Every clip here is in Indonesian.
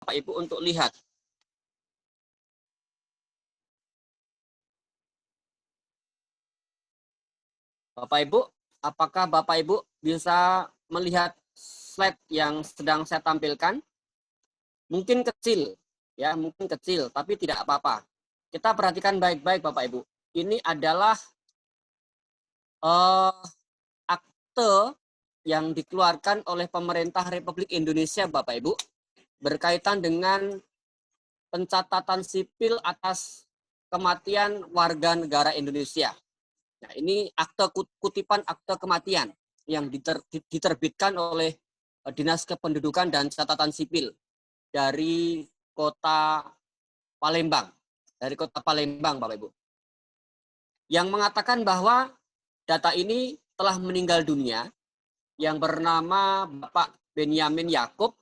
Bapak Ibu untuk lihat. Bapak Ibu, apakah Bapak Ibu bisa melihat slide yang sedang saya tampilkan? Mungkin kecil, ya, mungkin kecil, tapi tidak apa-apa. Kita perhatikan baik-baik Bapak Ibu. Ini adalah akte yang dikeluarkan oleh pemerintah Republik Indonesia Bapak Ibu berkaitan dengan pencatatan sipil atas kematian warga negara Indonesia. Nah, ini akte kutipan akte kematian yang diterbitkan oleh Dinas Kependudukan dan Catatan Sipil dari Kota Palembang. Dari Kota Palembang, Bapak Ibu. Yang mengatakan bahwa data ini telah meninggal dunia yang bernama Bapak Benyamin Yakub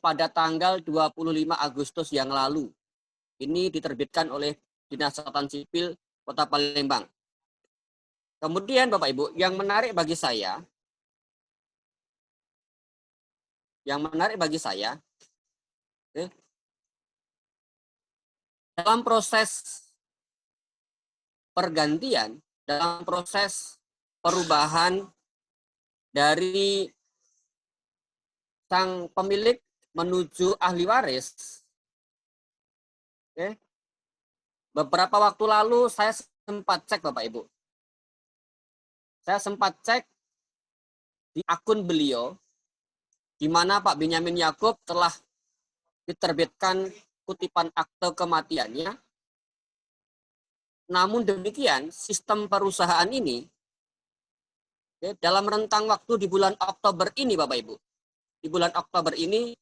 pada tanggal 25 Agustus yang lalu. Ini diterbitkan oleh Dinas Catatan Sipil Kota Palembang. Kemudian Bapak Ibu, yang menarik bagi saya, dalam proses pergantian, dalam proses perubahan dari sang pemilik menuju ahli waris, beberapa waktu lalu saya sempat cek Bapak Ibu. Saya sempat cek di akun beliau, di mana Pak Benyamin Yakub telah diterbitkan kutipan akte kematiannya. Namun demikian, sistem perusahaan ini dalam rentang waktu di bulan Oktober ini, Bapak Ibu, di bulan Oktober ini,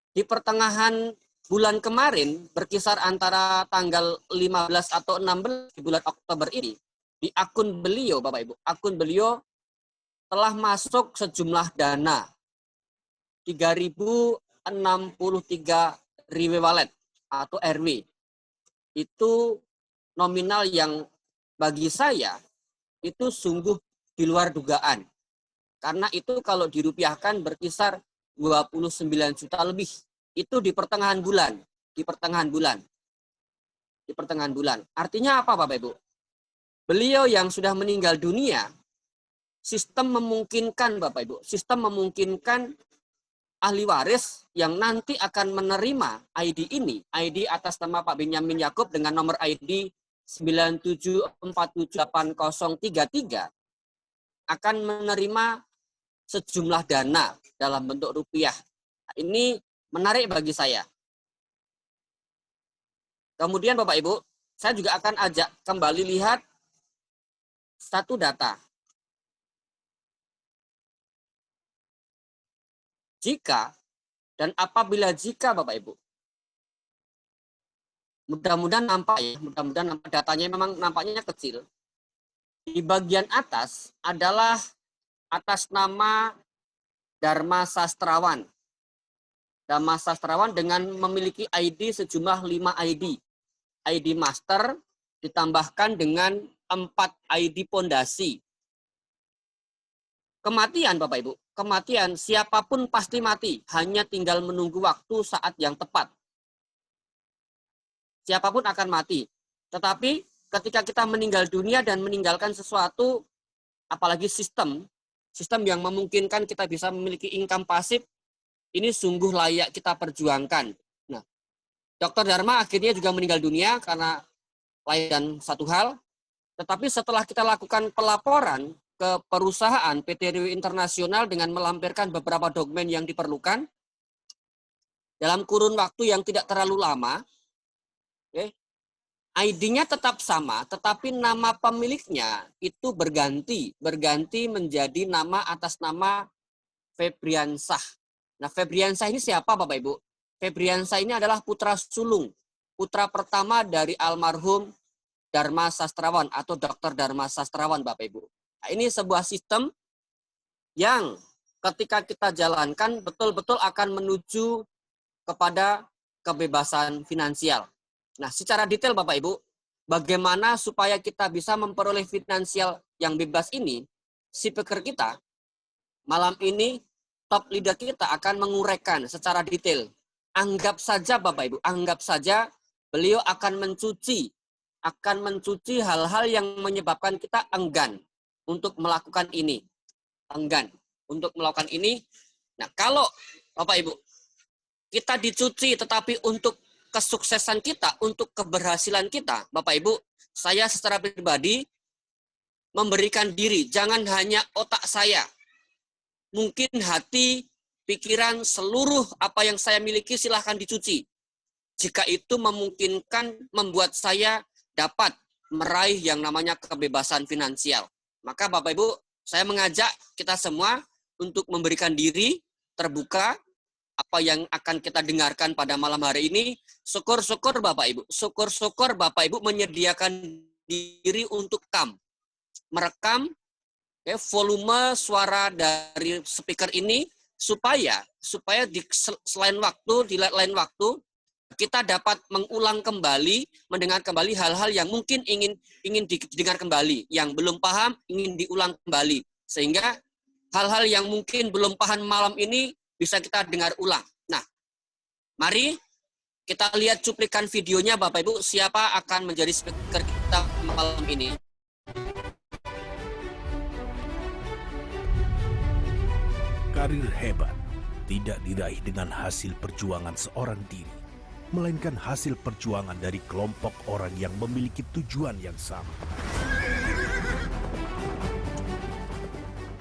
di pertengahan bulan kemarin, berkisar antara tanggal 15 atau 16 di bulan Oktober ini, di akun beliau, Bapak Ibu, akun beliau telah masuk sejumlah dana 3.063 RW wallet atau RW. Itu nominal yang bagi saya itu sungguh di luar dugaan. Karena itu kalau dirupiahkan berkisar 29 juta lebih. Itu di pertengahan bulan. Artinya apa Bapak Ibu? Beliau yang sudah meninggal dunia, sistem memungkinkan Bapak Ibu, sistem memungkinkan ahli waris yang nanti akan menerima ID ini, ID atas nama Pak Benyamin Yakub dengan nomor ID 974780033, akan menerima sejumlah dana dalam bentuk rupiah. Ini menarik bagi saya. Kemudian Bapak Ibu, saya juga akan ajak kembali lihat satu data. Jika dan apabila jika Bapak Ibu, mudah-mudahan nampak ya, mudah-mudahan nampak datanya memang nampaknya kecil. Di bagian atas adalah atas nama Dharma Sastrawan. Dharma Sastrawan dengan memiliki ID sejumlah 5 ID. ID master ditambahkan dengan 4 ID pondasi. Kematian Bapak Ibu, kematian siapapun pasti mati, hanya tinggal menunggu waktu saat yang tepat. Siapapun akan mati. Tetapi ketika kita meninggal dunia dan meninggalkan sesuatu, apalagi sistem yang memungkinkan kita bisa memiliki income pasif, ini sungguh layak kita perjuangkan. Nah, Dr. Dharma akhirnya juga meninggal dunia karena lain satu hal, tetapi setelah kita lakukan pelaporan ke perusahaan PT RW Internasional dengan melampirkan beberapa dokumen yang diperlukan, dalam kurun waktu yang tidak terlalu lama, ID-nya tetap sama, tetapi nama pemiliknya itu berganti menjadi nama atas nama Febriansah. Nah, Febriansah ini siapa Bapak Ibu? Febriansah ini adalah putra sulung, putra pertama dari almarhum Dharma Sastrawan atau Dr. Dharma Sastrawan Bapak Ibu. Nah, ini sebuah sistem yang ketika kita jalankan betul-betul akan menuju kepada kebebasan finansial. Nah, secara detail Bapak Ibu, bagaimana supaya kita bisa memperoleh finansial yang bebas ini, si peker kita malam ini top leader kita akan menguraikan secara detail. Anggap saja Bapak Ibu, anggap saja beliau akan mencuci hal-hal yang menyebabkan kita enggan untuk melakukan ini. Enggan untuk melakukan ini. Nah, kalau Bapak Ibu, kita dicuci tetapi untuk kesuksesan kita, untuk keberhasilan kita, Bapak Ibu, saya secara pribadi memberikan diri, jangan hanya otak saya. Mungkin hati, pikiran, seluruh apa yang saya miliki silahkan dicuci. Jika itu memungkinkan membuat saya dapat meraih yang namanya kebebasan finansial. Maka Bapak Ibu, saya mengajak kita semua untuk memberikan diri terbuka apa yang akan kita dengarkan pada malam hari ini. Syukur-syukur Bapak Ibu, syukur-syukur Bapak Ibu menyediakan diri untuk merekam volume suara dari speaker ini supaya di lain waktu kita dapat mengulang kembali, mendengar kembali hal-hal yang mungkin ingin didengar kembali, yang belum paham ingin diulang kembali, sehingga hal-hal yang mungkin belum paham malam ini bisa kita dengar ulang. Nah, mari kita lihat cuplikan videonya Bapak Ibu, siapa akan menjadi speaker kita malam ini. Karir hebat tidak diraih dengan hasil perjuangan seorang diri, melainkan hasil perjuangan dari kelompok orang yang memiliki tujuan yang sama.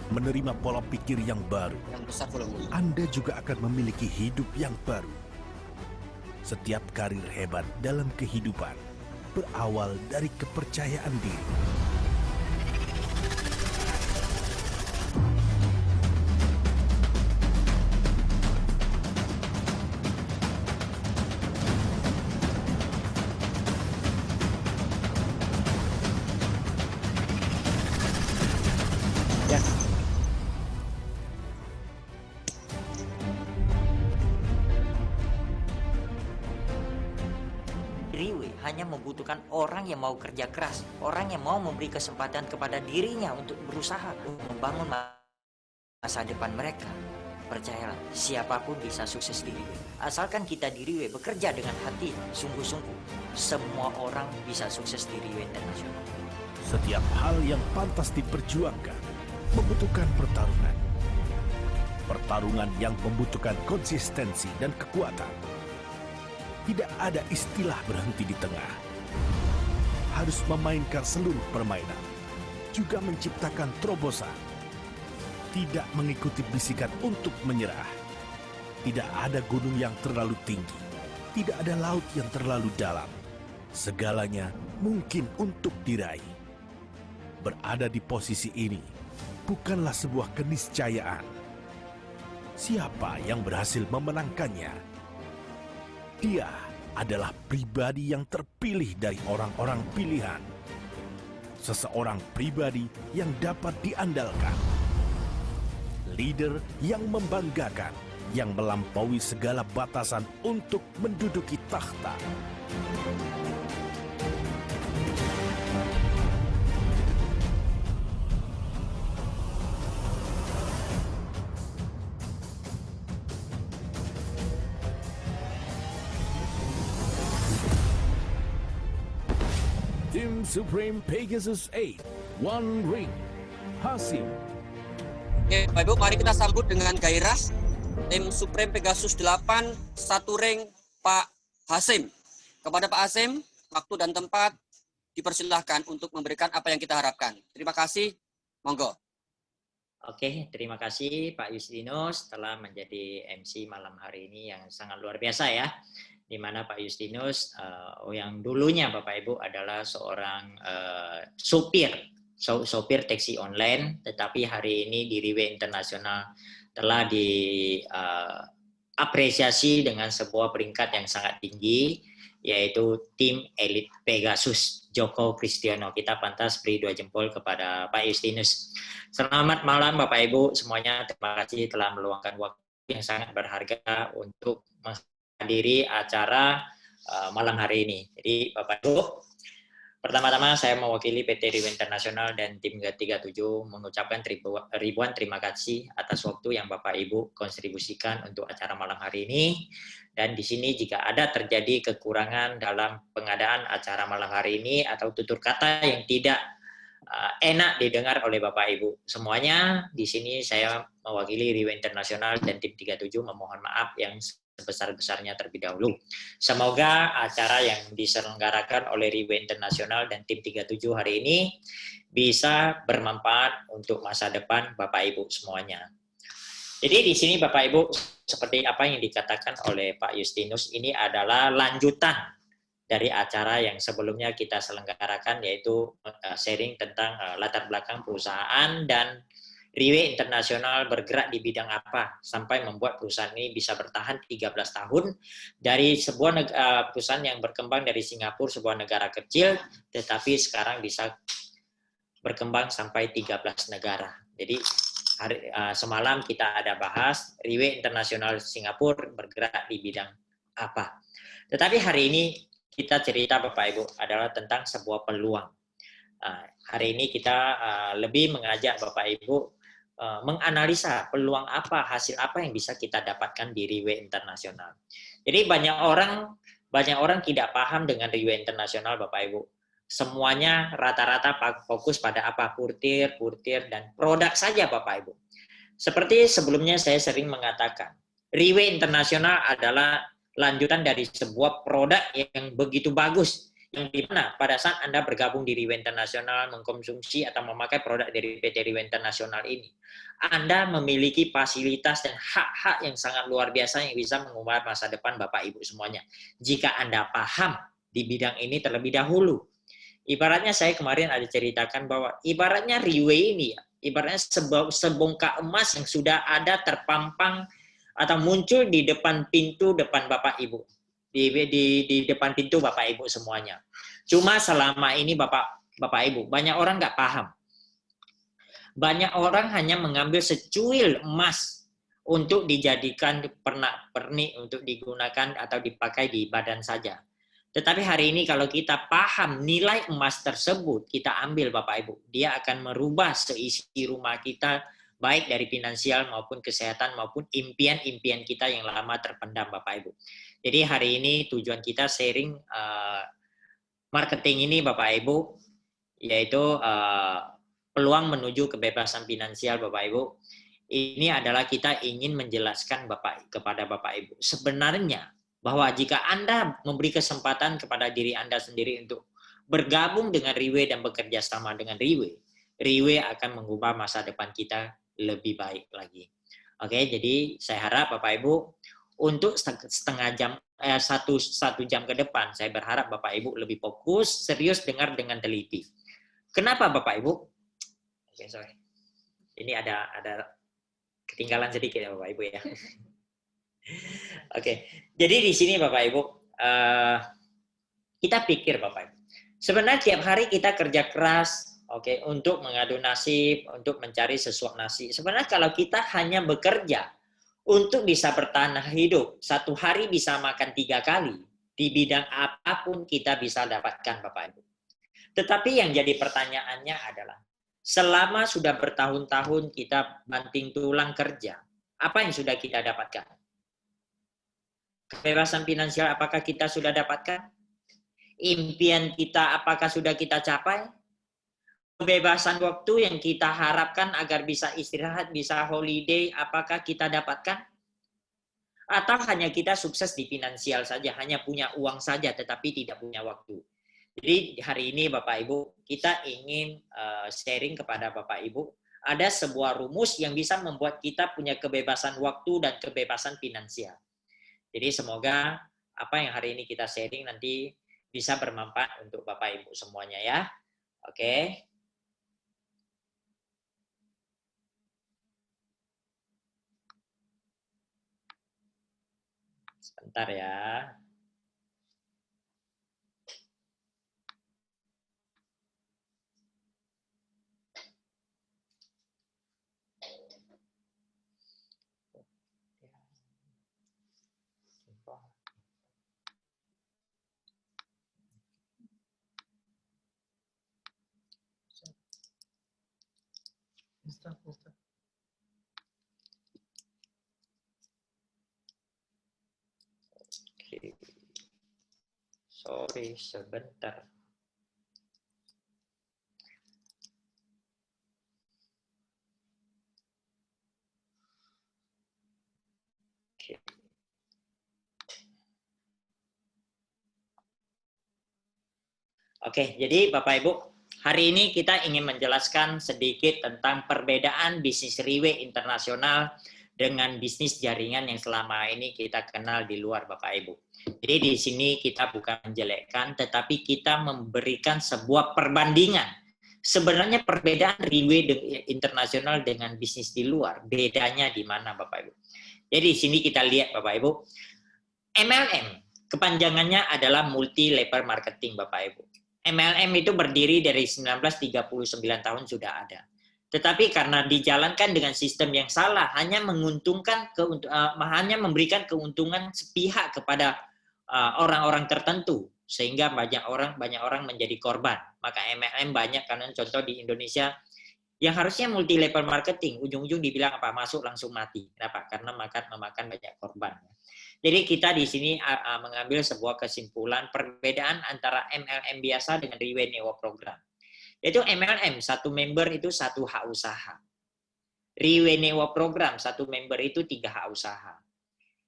Menerima pola pikir yang baru, Anda juga akan memiliki hidup yang baru. Setiap karir hebat dalam kehidupan berawal dari kepercayaan diri. Riwe hanya membutuhkan orang yang mau kerja keras, orang yang mau memberi kesempatan kepada dirinya untuk berusaha membangun masa depan mereka. Percayalah, siapapun bisa sukses di Riwe. Asalkan kita di Riwe bekerja dengan hati sungguh-sungguh, semua orang bisa sukses di Riwe Internasional. Setiap hal yang pantas diperjuangkan membutuhkan pertarungan. Pertarungan yang membutuhkan konsistensi dan kekuatan. Tidak ada istilah berhenti di tengah. Harus memainkan seluruh permainan. Juga menciptakan terobosan. Tidak mengikuti bisikan untuk menyerah. Tidak ada gunung yang terlalu tinggi. Tidak ada laut yang terlalu dalam. Segalanya mungkin untuk diraih. Berada di posisi ini bukanlah sebuah keniscayaan. Siapa yang berhasil memenangkannya? Dia adalah pribadi yang terpilih dari orang-orang pilihan. Seseorang pribadi yang dapat diandalkan. Leader yang membanggakan, yang melampaui segala batasan untuk menduduki takhta. Tim Supreme Pegasus 8, One Ring, Hasim. Oke, Bapak Ibu, mari kita sambut dengan gairah Tim Supreme Pegasus 8, 1 ring, Pak Hasim. Kepada Pak Hasim, waktu dan tempat dipersilahkan untuk memberikan apa yang kita harapkan. Terima kasih, monggo. Oke, terima kasih Pak Justinus telah menjadi MC malam hari ini yang sangat luar biasa ya. Di mana Pak Justinus yang dulunya Bapak Ibu adalah seorang sopir taksi online, tetapi hari ini di Riwe Internasional telah diapresiasi dengan sebuah peringkat yang sangat tinggi, yaitu tim elit Pegasus Joko Kristiono. Kita pantas beri 2 jempol kepada Pak Justinus. Selamat malam Bapak Ibu semuanya, terima kasih telah meluangkan waktu yang sangat berharga untuk menghadiri acara malam hari ini. Jadi Bapak Ibu, Pertama-tama saya mewakili PT Riwe Internasional dan tim G37 mengucapkan ribuan terima kasih atas waktu yang Bapak Ibu kontribusikan untuk acara malam hari ini. Dan di sini jika ada terjadi kekurangan dalam pengadaan acara malam hari ini atau tutur kata yang tidak enak didengar oleh Bapak Ibu semuanya, di sini saya mewakili Riwe Internasional dan tim 37 memohon maaf yang sebesar-besarnya terlebih dahulu. Semoga acara yang diselenggarakan oleh Riwe Internasional dan tim 37 hari ini bisa bermanfaat untuk masa depan Bapak Ibu semuanya. Jadi di sini Bapak Ibu, seperti apa yang dikatakan oleh Pak Justinus, ini adalah lanjutan dari acara yang sebelumnya kita selenggarakan, yaitu sharing tentang latar belakang perusahaan dan Riwe Internasional bergerak di bidang apa sampai membuat perusahaan ini bisa bertahan 13 tahun dari sebuah perusahaan yang berkembang dari Singapura, sebuah negara kecil, tetapi sekarang bisa berkembang sampai 13 negara. Jadi semalam kita ada bahas Riwe Internasional Singapura bergerak di bidang apa. Tetapi hari ini kita cerita Bapak Ibu adalah tentang sebuah peluang. Hari ini kita lebih mengajak Bapak Ibu menganalisa peluang apa, hasil apa yang bisa kita dapatkan di Riwe Internasional. Jadi banyak orang tidak paham dengan Riwe Internasional Bapak Ibu. Semuanya rata-rata fokus pada apa? Portir, dan produk saja Bapak Ibu. Seperti sebelumnya saya sering mengatakan, Riwe Internasional adalah lanjutan dari sebuah produk yang begitu bagus, yang dimana pada saat Anda bergabung di Riwe Internasional, mengkonsumsi atau memakai produk dari PT Riwe Internasional ini, Anda memiliki fasilitas dan hak-hak yang sangat luar biasa yang bisa mengubah masa depan Bapak Ibu semuanya. Jika Anda paham di bidang ini terlebih dahulu. Ibaratnya saya kemarin ada ceritakan bahwa ibaratnya Riwe ini, ibaratnya sebongkah emas yang sudah ada terpampang atau muncul di depan pintu depan Bapak Ibu. Di depan pintu Bapak Ibu semuanya. Cuma selama ini Bapak Ibu, banyak orang nggak paham. Banyak orang hanya mengambil secuil emas untuk dijadikan pernak-pernik, untuk digunakan atau dipakai di badan saja. Tetapi hari ini kalau kita paham nilai emas tersebut, kita ambil Bapak Ibu, dia akan merubah seisi rumah kita, baik dari finansial maupun kesehatan maupun impian-impian kita yang lama terpendam Bapak Ibu. Jadi hari ini tujuan kita sharing marketing ini Bapak Ibu, yaitu peluang menuju kebebasan finansial Bapak Ibu. Ini adalah kita ingin menjelaskan kepada Bapak Ibu. Sebenarnya bahwa jika Anda memberi kesempatan kepada diri Anda sendiri untuk bergabung dengan Riwe dan bekerja sama dengan Riwe, Riwe akan mengubah masa depan kita lebih baik lagi. Oke, jadi saya harap Bapak Ibu untuk satu jam ke depan, saya berharap Bapak Ibu lebih fokus, serius dengar dengan teliti. Kenapa Bapak Ibu? Oke, sorry. Ini ada ketinggalan sedikit ya Bapak Ibu ya. Oke, jadi di sini Bapak Ibu, kita pikir Bapak Ibu, sebenarnya tiap hari kita kerja keras, untuk mengadu nasib, untuk mencari sesuap nasi. Sebenarnya kalau kita hanya bekerja untuk bisa bertahan hidup, satu hari bisa makan 3 kali, di bidang apapun kita bisa dapatkan Bapak Ibu. Tetapi yang jadi pertanyaannya adalah, selama sudah bertahun-tahun kita banting tulang kerja, apa yang sudah kita dapatkan? Kebebasan finansial apakah kita sudah dapatkan? Impian kita apakah sudah kita capai? Kebebasan waktu yang kita harapkan agar bisa istirahat, bisa holiday, apakah kita dapatkan? Atau hanya kita sukses di finansial saja, hanya punya uang saja tetapi tidak punya waktu. Jadi hari ini Bapak Ibu, kita ingin sharing kepada Bapak Ibu, ada sebuah rumus yang bisa membuat kita punya kebebasan waktu dan kebebasan finansial. Jadi semoga apa yang hari ini kita sharing nanti bisa bermanfaat untuk Bapak Ibu semuanya ya. Oke. Sebentar ya. Sorry, sebentar. Oke, jadi Bapak Ibu, hari ini kita ingin menjelaskan sedikit tentang perbedaan bisnis Riwe internasional dengan bisnis jaringan yang selama ini kita kenal di luar Bapak Ibu. Jadi di sini kita bukan menjelekkan, tetapi kita memberikan sebuah perbandingan. Sebenarnya perbedaan Riwe internasional dengan bisnis di luar, bedanya di mana Bapak Ibu? Jadi di sini kita lihat Bapak Ibu, MLM, kepanjangannya adalah multi level marketing Bapak Ibu. MLM itu berdiri dari 1939 tahun sudah ada. Tetapi karena dijalankan dengan sistem yang salah, hanya menguntungkan hanya memberikan keuntungan sepihak kepada orang-orang tertentu, sehingga banyak orang menjadi korban. Maka MLM banyak, karena contoh di Indonesia yang harusnya multi level marketing, ujung-ujung dibilang apa? Masuk langsung mati. Kenapa? Karena memakan banyak korban. Jadi kita di sini mengambil sebuah kesimpulan perbedaan antara MLM biasa dengan Riwe Neo Program. Yaitu MLM, satu member itu satu hak usaha. Riwe Neo Program, satu member itu 3 hak usaha.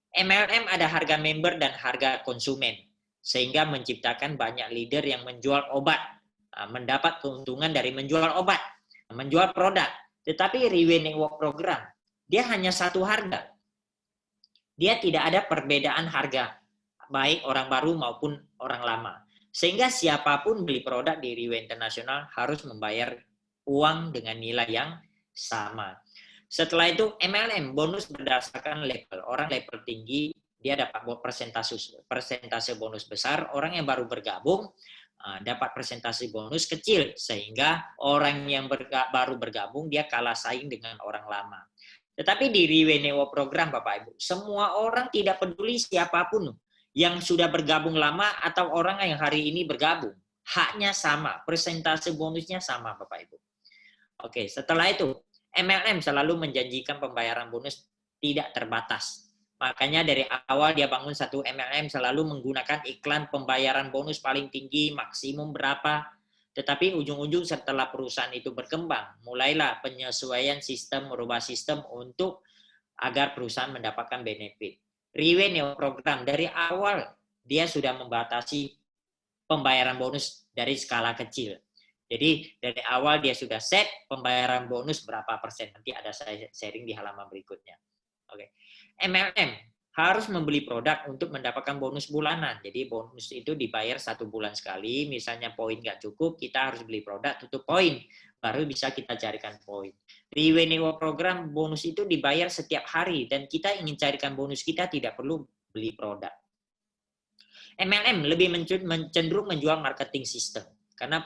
MLM ada harga member dan harga konsumen, sehingga menciptakan banyak leader yang menjual obat, mendapat keuntungan dari menjual obat, menjual produk. Tetapi Riwe Neo Program, dia hanya satu harga. Dia tidak ada perbedaan harga, baik orang baru maupun orang lama. Sehingga siapapun beli produk di Riwe Internasional harus membayar uang dengan nilai yang sama. Setelah itu MLM, bonus berdasarkan level. Orang level tinggi, dia dapat persentase bonus besar. Orang yang baru bergabung, dapat persentase bonus kecil. Sehingga orang yang baru bergabung, dia kalah saing dengan orang lama. Tetapi di Riwe Neo Program Bapak Ibu, semua orang tidak peduli siapapun yang sudah bergabung lama atau orang yang hari ini bergabung. Haknya sama, persentase bonusnya sama Bapak Ibu. Oke, setelah itu MLM selalu menjanjikan pembayaran bonus tidak terbatas. Makanya dari awal dia bangun satu MLM selalu menggunakan iklan pembayaran bonus paling tinggi, maksimum berapa. Tetapi ujung-ujung setelah perusahaan itu berkembang, mulailah penyesuaian sistem, merubah sistem untuk agar perusahaan mendapatkan benefit. Riwe Neo Program dari awal dia sudah membatasi pembayaran bonus dari skala kecil. Jadi dari awal dia sudah set pembayaran bonus berapa persen. Nanti ada saya sharing di halaman berikutnya. Oke. MLM harus membeli produk untuk mendapatkan bonus bulanan. Jadi bonus itu dibayar 1 bulan sekali. Misalnya poin nggak cukup, kita harus beli produk tutup poin. Baru bisa kita carikan poin. Riwe Neo Program bonus itu dibayar setiap hari. Dan kita ingin carikan bonus, kita tidak perlu beli produk. MLM lebih cenderung menjual marketing system. Karena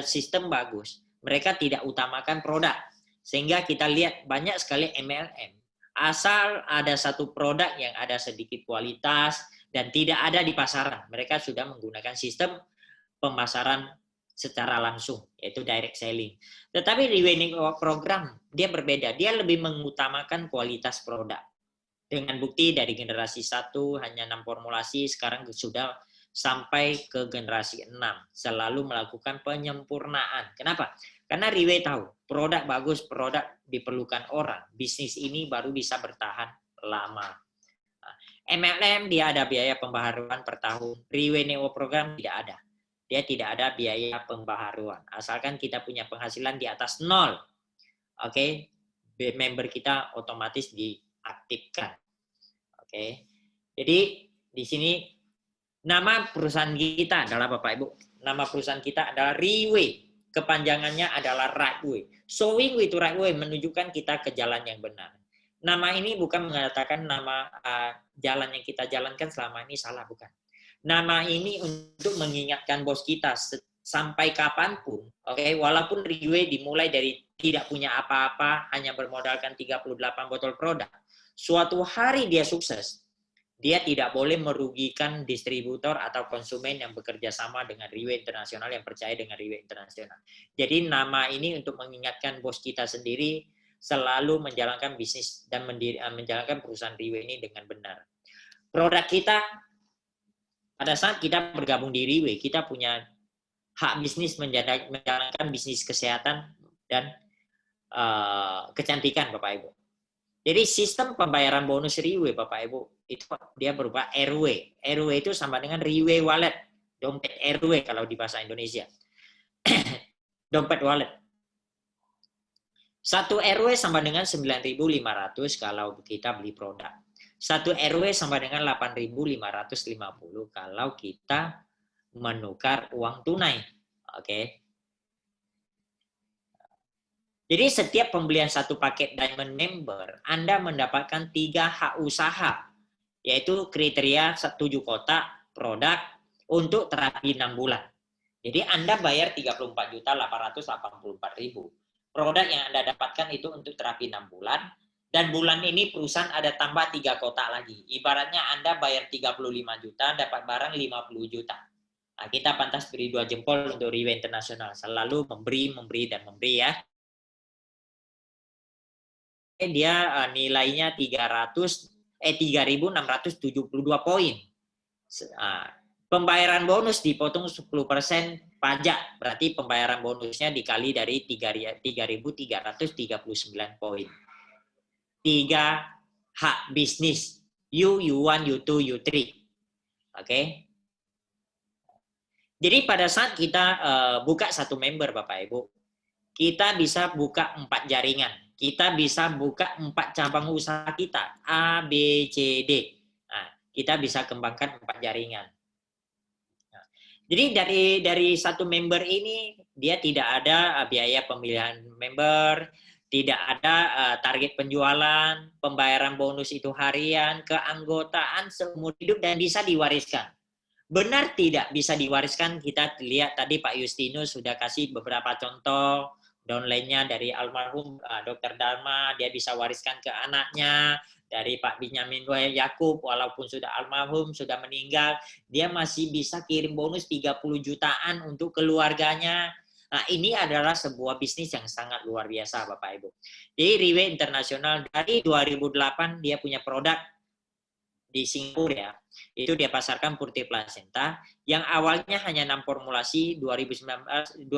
sistem bagus. Mereka tidak utamakan produk. Sehingga kita lihat banyak sekali MLM. Asal ada satu produk yang ada sedikit kualitas dan tidak ada di pasaran. Mereka sudah menggunakan sistem pemasaran secara langsung, yaitu direct selling. Tetapi Riwe Neo Program, dia berbeda. Dia lebih mengutamakan kualitas produk. Dengan bukti dari generasi 1, hanya 6 formulasi, sekarang sudah sampai ke generasi 6. Selalu melakukan penyempurnaan. Kenapa? Karena Riwe tahu, produk bagus, produk diperlukan orang. Bisnis ini baru bisa bertahan lama. MLM dia ada biaya pembaharuan per tahun. Riwe Neo Program tidak ada. Dia tidak ada biaya pembaharuan. Asalkan kita punya penghasilan di atas 0. Oke, member kita otomatis diaktifkan. Oke. Jadi di sini nama perusahaan kita adalah Bapak Ibu. Nama perusahaan kita adalah Riwe. Kepanjangannya adalah right way. Showing way to right way menunjukkan kita ke jalan yang benar. Nama ini bukan mengatakan nama jalan yang kita jalankan selama ini salah, bukan. Nama ini untuk mengingatkan bos kita sampai kapanpun, oke, walaupun Riwe dimulai dari tidak punya apa-apa, hanya bermodalkan 38 botol produk. Suatu hari dia sukses, dia tidak boleh merugikan distributor atau konsumen yang bekerja sama dengan Riwe Internasional, yang percaya dengan Riwe Internasional. Jadi nama ini untuk mengingatkan bos kita sendiri selalu menjalankan bisnis dan menjalankan perusahaan Riwe ini dengan benar. Produk kita pada saat kita bergabung di Riwe, kita punya hak bisnis menjalankan bisnis kesehatan dan kecantikan, Bapak Ibu. Jadi sistem pembayaran bonus Riwe, Bapak Ibu, itu dia berupa RW. RW itu sama dengan Riwe Wallet, dompet RW kalau di bahasa Indonesia. Dompet wallet. 1 RW sama dengan 9.500 kalau kita beli produk. 1 RW sama dengan 8.550 kalau kita menukar uang tunai. Oke. Jadi setiap pembelian 1 paket Diamond Member, Anda mendapatkan 3 hak usaha, yaitu kriteria 7 kotak produk untuk terapi 6 bulan. Jadi Anda bayar 34.884.000. Produk yang Anda dapatkan itu untuk terapi 6 bulan, dan bulan ini perusahaan ada tambah 3 kotak lagi. Ibaratnya Anda bayar 35 juta, dapat barang 50 juta. Nah, kita pantas beri 2 jempol untuk Riwe Internasional. Selalu memberi, dan memberi ya. Dia nilainya 3.672 poin. Pembayaran bonus dipotong 10% pajak, berarti pembayaran bonusnya dikali dari 3.339 poin. 3 hak bisnis, U1, U2, U3. Oke. Jadi pada saat kita buka 1 member, Bapak Ibu, kita bisa buka 4 jaringan. Kita bisa buka 4 cabang usaha kita, A, B, C, D. Nah, kita bisa kembangkan 4 jaringan. Jadi dari 1 member ini dia tidak ada biaya pemilihan member, tidak ada target penjualan, pembayaran bonus itu harian, keanggotaan seumur hidup dan bisa diwariskan. Benar tidak bisa diwariskan? Kita lihat tadi Pak Justinus sudah kasih beberapa contoh downline-nya dari almarhum Dr. Dharma, dia bisa wariskan ke anaknya. Dari Pak Benyamin Yakub, walaupun sudah almarhum, sudah meninggal, dia masih bisa kirim bonus 30 jutaan untuk keluarganya. Nah, ini adalah sebuah bisnis yang sangat luar biasa, Bapak Ibu. Di Riwe Internasional dari 2008 dia punya produk di Singapura ya. Itu dia pasarkan Purti Placenta yang awalnya hanya 6 formulasi, 2009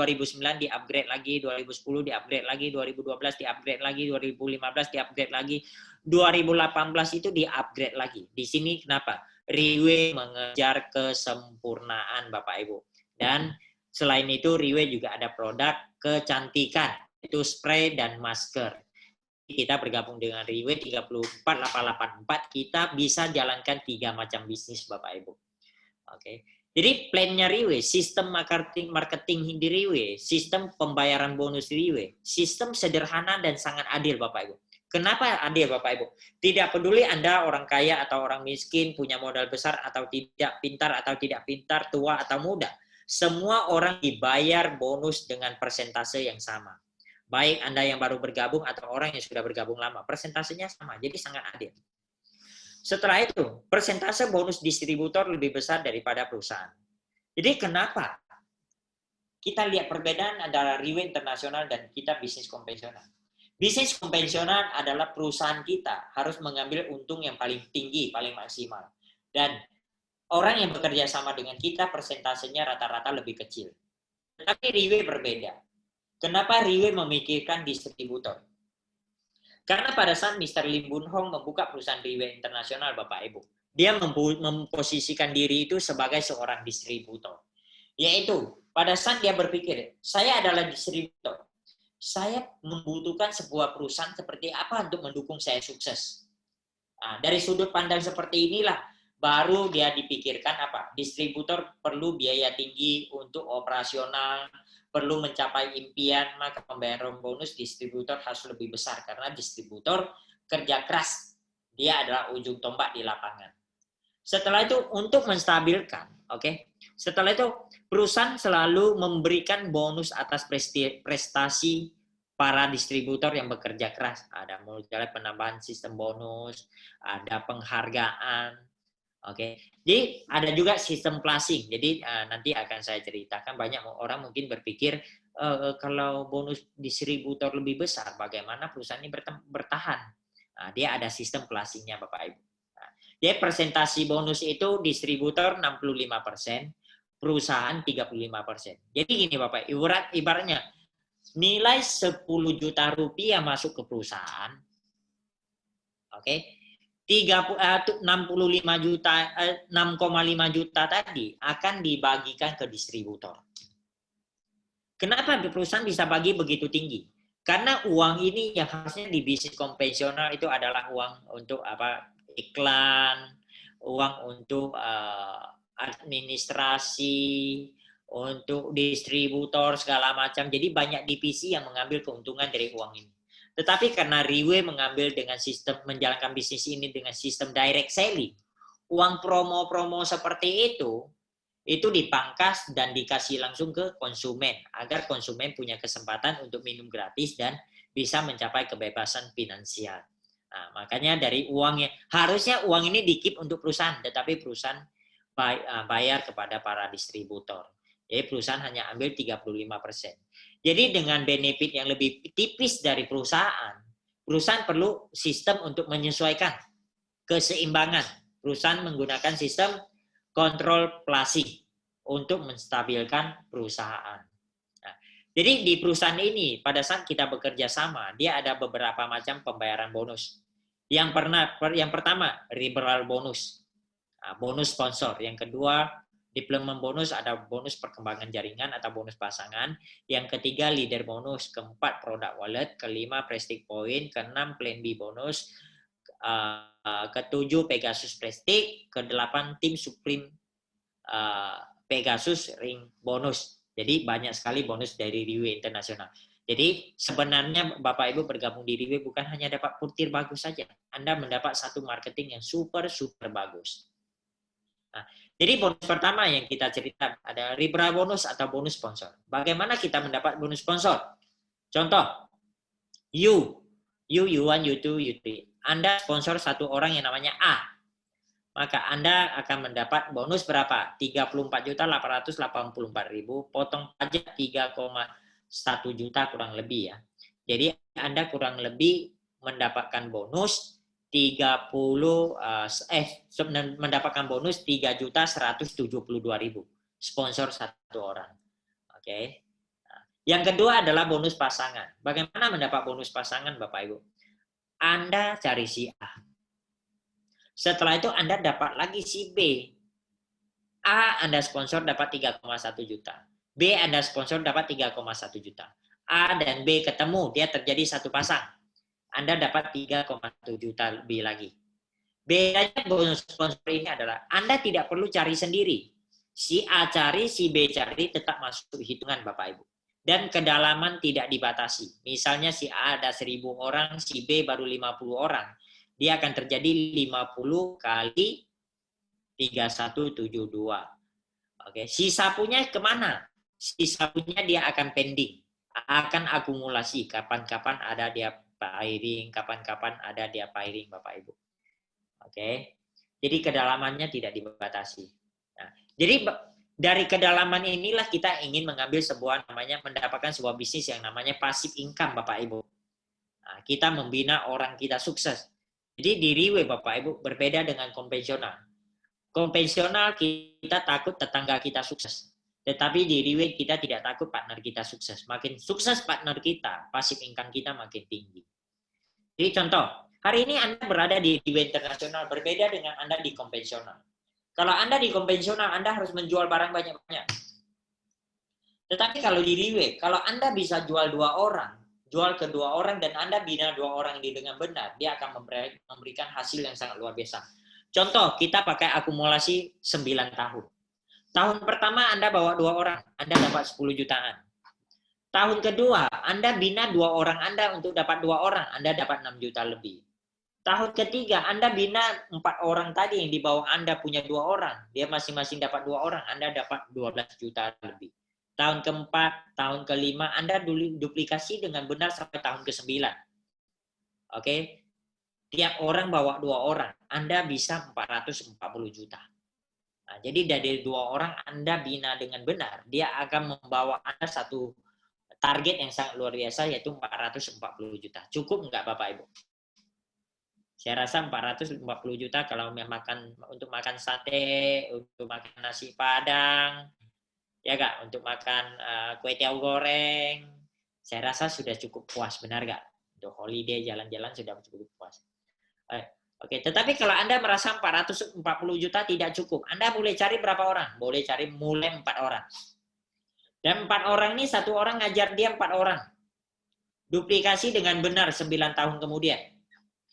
di-upgrade lagi, 2010 di-upgrade lagi, 2012 di-upgrade lagi, 2015 di-upgrade lagi, 2018 itu di-upgrade lagi. Di sini kenapa? Riwe mengejar kesempurnaan, Bapak Ibu. Dan selain itu Riwe juga ada produk kecantikan, itu spray dan masker. Kita bergabung dengan Riwe 34884, kita bisa jalankan 3 macam bisnis, Bapak Ibu. Oke. Jadi plan-nya Riwe, sistem marketing di Riwe, sistem pembayaran bonus Riwe, sistem sederhana dan sangat adil, Bapak Ibu. Kenapa adil, Bapak Ibu? Tidak peduli Anda orang kaya atau orang miskin, punya modal besar atau tidak, pintar atau tidak pintar, tua atau muda. Semua orang dibayar bonus dengan persentase yang sama. Baik Anda yang baru bergabung atau orang yang sudah bergabung lama, persentasenya sama, jadi sangat adil. Setelah itu, persentase bonus distributor lebih besar daripada perusahaan. Jadi kenapa? Kita lihat perbedaan antara Riwe Internasional dan kita bisnis konvensional. Bisnis konvensional adalah perusahaan kita harus mengambil untung yang paling tinggi, paling maksimal. Dan orang yang bekerja sama dengan kita, persentasenya rata-rata lebih kecil. Tetapi Riwe berbeda. Kenapa Riwe memikirkan distributor? Karena pada saat Mr. Lim Boon Hong membuka perusahaan Riwe Internasional, Bapak Ibu, dia memposisikan diri itu sebagai seorang distributor. Yaitu, pada saat dia berpikir, saya adalah distributor, saya membutuhkan sebuah perusahaan seperti apa untuk mendukung saya sukses. Nah, dari sudut pandang seperti inilah, baru dia dipikirkan apa? Distributor perlu biaya tinggi untuk operasional, perlu mencapai impian, maka pembayaran bonus distributor harus lebih besar karena distributor kerja keras, dia adalah ujung tombak di lapangan. Setelah itu untuk menstabilkan, oke. Setelah itu perusahaan selalu memberikan bonus atas prestasi para distributor yang bekerja keras. Ada mulai penambahan sistem bonus, ada penghargaan. Oke, jadi ada juga sistem placing. Jadi nanti akan saya ceritakan, banyak orang mungkin berpikir kalau bonus distributor lebih besar, bagaimana perusahaan ini bertahan? Nah, dia ada sistem placingnya, Bapak Ibu. Nah, Dia presentasi bonus itu distributor 65%, perusahaan 35%. Jadi gini Bapak, ibaratnya nilai 10 juta rupiah masuk ke perusahaan, oke, 65 juta, 6,5 juta tadi akan dibagikan ke distributor. Kenapa perusahaan bisa bagi begitu tinggi? Karena uang ini yang harusnya di bisnis konvensional itu adalah uang untuk iklan, uang untuk administrasi, untuk distributor segala macam. Jadi banyak divisi yang mengambil keuntungan dari uang ini. Tetapi karena Riwe mengambil dengan sistem menjalankan bisnis ini dengan sistem direct selling, uang promo-promo seperti itu dipangkas dan dikasih langsung ke konsumen agar konsumen punya kesempatan untuk minum gratis dan bisa mencapai kebebasan finansial. Nah, makanya dari uangnya harusnya uang ini dikip untuk perusahaan, tetapi perusahaan bayar kepada para distributor. Jadi perusahaan hanya ambil 35%. Jadi dengan benefit yang lebih tipis dari perusahaan perlu sistem untuk menyesuaikan keseimbangan. Perusahaan menggunakan sistem kontrol plasi untuk menstabilkan perusahaan. Nah, jadi di perusahaan ini pada saat kita bekerja sama, dia ada beberapa macam pembayaran bonus. Yang pertama referral bonus, bonus sponsor. Yang kedua deployment bonus, ada bonus perkembangan jaringan atau bonus pasangan. Yang ketiga leader bonus, keempat product wallet, kelima prestige point, keenam plan B bonus, ketujuh Pegasus Prestige, kedelapan tim Supreme Pegasus Ring bonus. Jadi banyak sekali bonus dari Riwe Internasional. Jadi sebenarnya Bapak Ibu bergabung di Riwe bukan hanya dapat putir bagus saja, Anda mendapat satu marketing yang super bagus. Nah, jadi bonus pertama yang kita cerita ada referral bonus atau bonus sponsor. Bagaimana kita mendapat bonus sponsor? Contoh, U1, U2, U3. Anda sponsor satu orang yang namanya A. Maka Anda akan mendapat bonus berapa? 34.884.000, potong pajak 3,1 juta kurang lebih ya. Jadi Anda kurang lebih mendapatkan bonus mendapatkan bonus 3.172.000 sponsor satu orang. Oke. Nah, yang kedua adalah bonus pasangan. Bagaimana mendapat bonus pasangan Bapak Ibu? Anda cari si A. Setelah itu Anda dapat lagi si B. A Anda sponsor dapat 3,1 juta. B Anda sponsor dapat 3,1 juta. A dan B ketemu, dia terjadi satu pasang. Anda dapat 3,1 juta lebih lagi. Bedanya bonus sponsor ini adalah Anda tidak perlu cari sendiri. Si A cari, si B cari, tetap masuk hitungan Bapak Ibu. Dan kedalaman tidak dibatasi. Misalnya si A ada 1.000 orang, si B baru 50 orang. Dia akan terjadi 50 kali 3172. Oke, sisa punya kemana? Sisa punya dia akan pending, akan akumulasi. Kapan-kapan ada dia pairing, kapan-kapan ada dia pairing, Bapak Ibu. Oke, jadi kedalamannya tidak dibatasi. Nah, jadi dari kedalaman inilah kita ingin mengambil mendapatkan sebuah bisnis yang namanya passive income, Bapak Ibu. Nah, kita membina orang kita sukses. Jadi di Riwe Bapak Ibu berbeda dengan konvensional. Konvensional kita takut tetangga kita sukses. Tetapi di Riwe kita tidak takut partner kita sukses. Makin sukses partner kita, passive income kita makin tinggi. Jadi contoh, hari ini Anda berada di Riwe Internasional berbeda dengan Anda di konvensional. Kalau Anda di konvensional, Anda harus menjual barang banyak-banyak. Tetapi kalau di Riwe, kalau Anda bisa jual 2 orang, jual ke 2 orang dan Anda bina 2 orang ini dengan benar, dia akan memberikan hasil yang sangat luar biasa. Contoh, kita pakai akumulasi 9 tahun. Tahun pertama Anda bawa 2 orang, Anda dapat 10 jutaan. Tahun kedua, Anda bina 2 orang Anda untuk dapat 2 orang, Anda dapat 6 juta lebih. Tahun ketiga, Anda bina 4 orang tadi yang di bawah Anda punya 2 orang, dia masing-masing dapat 2 orang, Anda dapat 12 juta lebih. Tahun keempat, tahun kelima, Anda duplikasi dengan benar sampai tahun ke-9. Oke, tiap orang bawa 2 orang, Anda bisa 440 juta. Nah, jadi dari 2 orang Anda bina dengan benar, dia akan membawa Anda satu target yang sangat luar biasa, yaitu 440 juta. Cukup nggak Bapak Ibu? Saya rasa 440 juta kalau untuk makan sate, untuk makan nasi Padang, ya Kak, untuk makan kue tiaw goreng, saya rasa sudah cukup puas, benar Kak? Untuk holiday, jalan-jalan sudah cukup puas. Oke, tetapi kalau Anda merasa 440 juta tidak cukup, Anda boleh cari berapa orang? Boleh cari mulai 4 orang. Dan 4 orang ini, 1 orang ngajar dia 4 orang. Duplikasi dengan benar 9 tahun kemudian.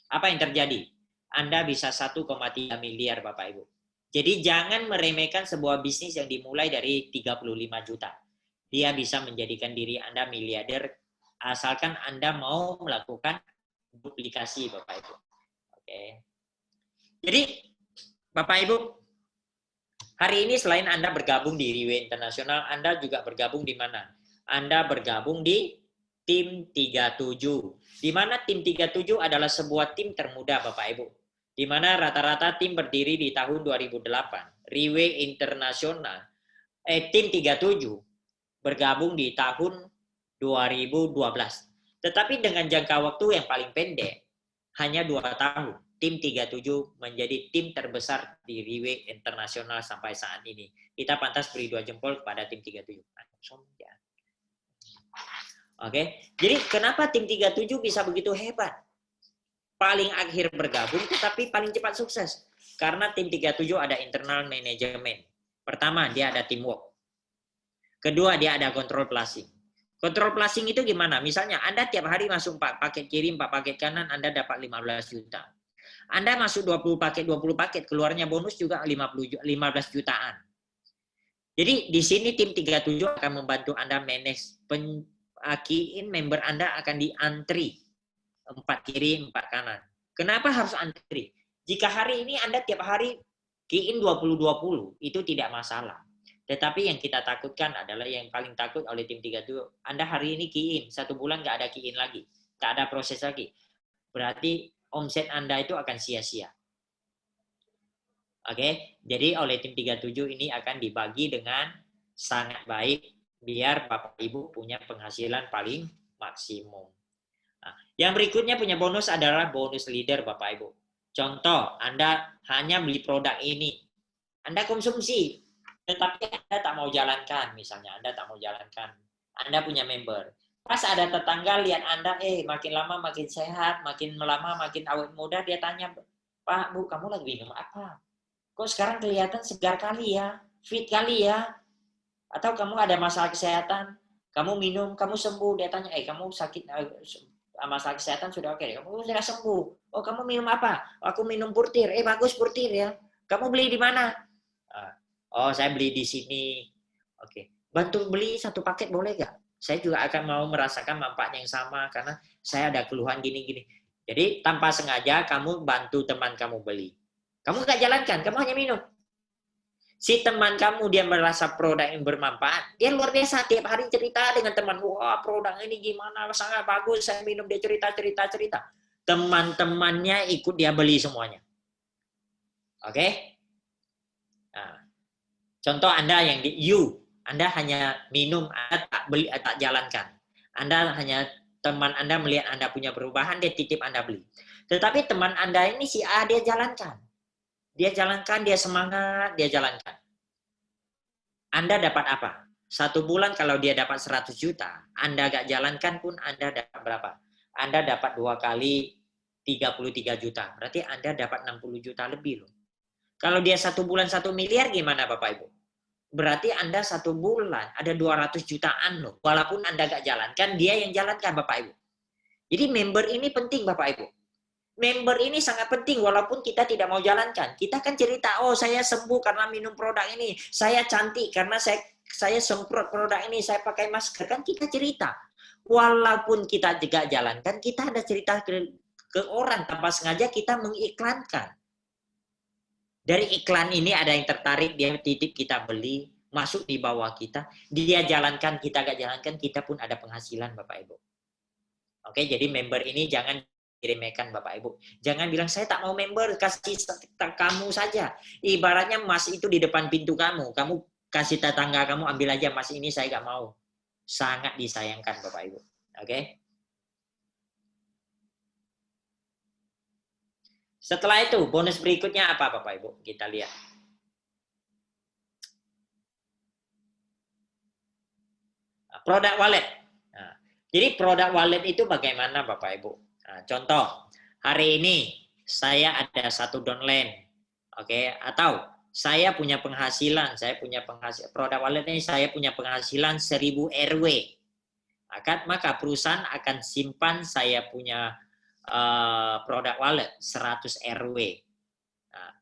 Apa yang terjadi? Anda bisa 1,3 miliar Bapak Ibu. Jadi jangan meremehkan sebuah bisnis yang dimulai dari 35 juta. Dia bisa menjadikan diri Anda miliarder asalkan Anda mau melakukan duplikasi Bapak Ibu. Oke. Jadi Bapak Ibu, hari ini selain Anda bergabung di Riwe Internasional, Anda juga bergabung di mana? Anda bergabung di Tim 37. Di mana Tim 37 adalah sebuah tim termuda Bapak Ibu. Di mana rata-rata tim berdiri di tahun 2008. Riwe Internasional, Tim 37 bergabung di tahun 2012. Tetapi dengan jangka waktu yang paling pendek, hanya 2 tahun, Tim 37 menjadi tim terbesar di Riwe Internasional sampai saat ini. Kita pantas beri 2 jempol kepada Tim 37. Oke, jadi kenapa Tim 37 bisa begitu hebat? Paling akhir bergabung, tetapi paling cepat sukses. Karena Tim 37 ada internal management. Pertama, dia ada teamwork. Kedua, dia ada control placing. Control placing itu gimana? Misalnya, Anda tiap hari masuk 4 paket kiri, 4 paket kanan, Anda dapat 15 juta. Anda masuk 20 paket, keluarnya bonus juga 15 jutaan. Jadi, di sini Tim 37 akan membantu Anda manage key-in member Anda akan diantri 4 kiri, 4 kanan. Kenapa harus antri? Jika hari ini Anda tiap hari key-in 20-20, itu tidak masalah. Tetapi yang kita takutkan adalah yang paling takut oleh Tim 37, Anda hari ini key-in, 1 bulan nggak ada key-in lagi, nggak ada proses lagi. Berarti omset Anda itu akan sia-sia. Oke, jadi oleh Tim 37 ini akan dibagi dengan sangat baik, biar Bapak Ibu punya penghasilan paling maksimum. Nah, yang berikutnya punya bonus adalah bonus leader Bapak Ibu. Contoh, Anda hanya beli produk ini. Anda konsumsi, tetapi Anda tak mau jalankan. Misalnya Anda tak mau jalankan. Anda punya member. Pas ada tetangga lihat Anda, makin lama makin sehat, makin lama makin awet muda, dia tanya, Pak, Bu, kamu lagi minum apa? Kok sekarang kelihatan segar kali ya? Fit kali ya? Atau kamu ada masalah kesehatan, kamu minum, kamu sembuh, dia tanya, kamu sakit, masalah kesehatan sudah oke, kamu sudah sembuh, oh kamu minum apa? Aku minum Purtir, bagus Purtir ya, kamu beli di mana? Oh saya beli di sini, oke, bantu beli 1 paket boleh gak? Saya juga akan mau merasakan manfaat yang sama, karena saya ada keluhan gini-gini. Jadi tanpa sengaja kamu bantu teman kamu beli, kamu gak jalankan, kamu hanya minum. Si teman kamu dia merasa produk yang bermanfaat, dia luar biasa tiap hari cerita dengan teman, wah produk ini gimana, sangat bagus, saya minum, dia cerita. Teman-temannya ikut dia beli semuanya. Oke? Nah, contoh Anda yang Anda hanya minum, Anda tak beli, tak jalankan. Anda hanya teman Anda melihat Anda punya perubahan, dia titip Anda beli. Tetapi teman Anda ini si A dia jalankan. Dia jalankan, dia semangat, dia jalankan. Anda dapat apa? 1 bulan kalau dia dapat 100 juta, Anda gak jalankan pun Anda dapat berapa? Anda dapat 2 kali 33 juta. Berarti Anda dapat 60 juta lebih loh. Kalau dia 1 bulan 1 miliar gimana Bapak Ibu? Berarti Anda 1 bulan ada 200 jutaan loh. Walaupun Anda gak jalankan, dia yang jalankan Bapak Ibu. Jadi member ini penting Bapak Ibu. Member ini sangat penting walaupun kita tidak mau jalankan. Kita kan cerita, oh saya sembuh karena minum produk ini. Saya cantik karena saya semprot produk ini. Saya pakai masker. Kan kita cerita. Walaupun kita juga jalankan, kita ada cerita ke orang. Tanpa sengaja kita mengiklankan. Dari iklan ini ada yang tertarik, dia titip kita beli. Masuk di bawah kita. Dia jalankan, kita gak jalankan. Kita pun ada penghasilan Bapak Ibu. Oke, jadi member ini jangan diremehkan Bapak Ibu. Jangan bilang saya tak mau member, kasih kamu saja. Ibaratnya emas itu di depan pintu kamu. Kamu kasih tetangga kamu, ambil aja emas ini, saya gak mau. Sangat disayangkan Bapak Ibu. Oke? Setelah itu, bonus berikutnya apa Bapak Ibu? Kita lihat. Produk wallet. Nah, jadi produk wallet itu bagaimana Bapak Ibu? Nah, contoh, hari ini saya ada 1 downline, oke? Atau saya punya penghasilan, produk wallet ini saya punya penghasilan 1000 RW. Maka perusahaan akan simpan saya punya produk wallet 100 RW. Nah,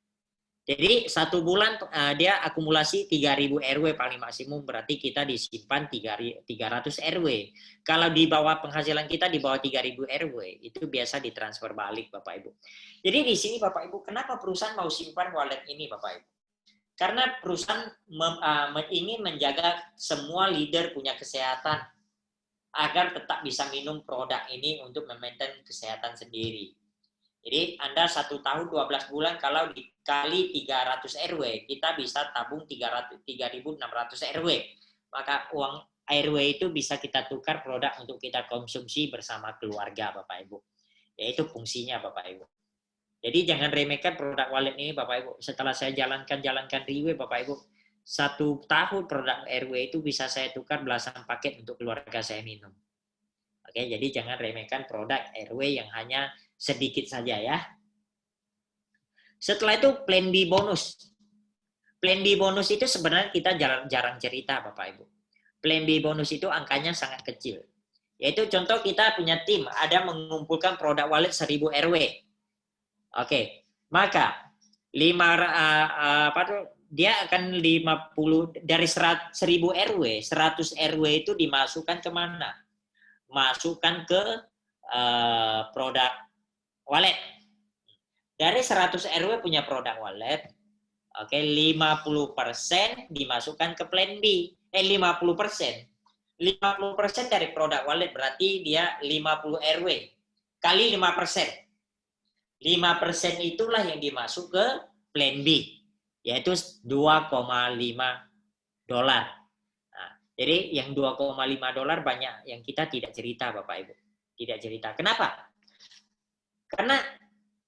jadi 1 bulan dia akumulasi 3000 RW paling maksimum, berarti kita disimpan 300 RW. Kalau di bawah penghasilan kita di bawah 3000 RW, itu biasa ditransfer balik Bapak Ibu. Jadi di sini Bapak Ibu, kenapa perusahaan mau simpan wallet ini Bapak Ibu? Karena perusahaan ingin menjaga semua leader punya kesehatan, agar tetap bisa minum produk ini untuk memaintain kesehatan sendiri. Jadi Anda 1 tahun 12 bulan kalau dikali 300 RW, kita bisa tabung 3.600 RW. Maka uang RW itu bisa kita tukar produk untuk kita konsumsi bersama keluarga Bapak Ibu. Yaitu fungsinya Bapak Ibu. Jadi jangan remehkan produk wallet ini Bapak Ibu. Setelah saya jalankan Riwe Bapak Ibu, 1 tahun produk RW itu bisa saya tukar belasan paket untuk keluarga saya minum. Oke, jadi jangan remehkan produk RW yang hanya sedikit saja ya. Setelah itu plan B bonus. Plan B bonus itu sebenarnya kita jarang cerita Bapak Ibu. Plan B bonus itu angkanya sangat kecil. Yaitu contoh kita punya tim ada mengumpulkan produk wallet 1000 RW. Oke, maka dia akan 50 dari 1000 RW, 100 RW itu dimasukkan kemana? Masukkan ke produk wallet. Dari 100 RW punya produk wallet, oke, 50% dimasukkan ke plan B. 50%. 50% dari produk wallet berarti dia 50 RW kali 5%. 5% itulah yang dimasuk ke plan B, yaitu $2,5. Nah, jadi yang $2,5 banyak yang kita tidak cerita Bapak Ibu. Tidak cerita. Kenapa? Karena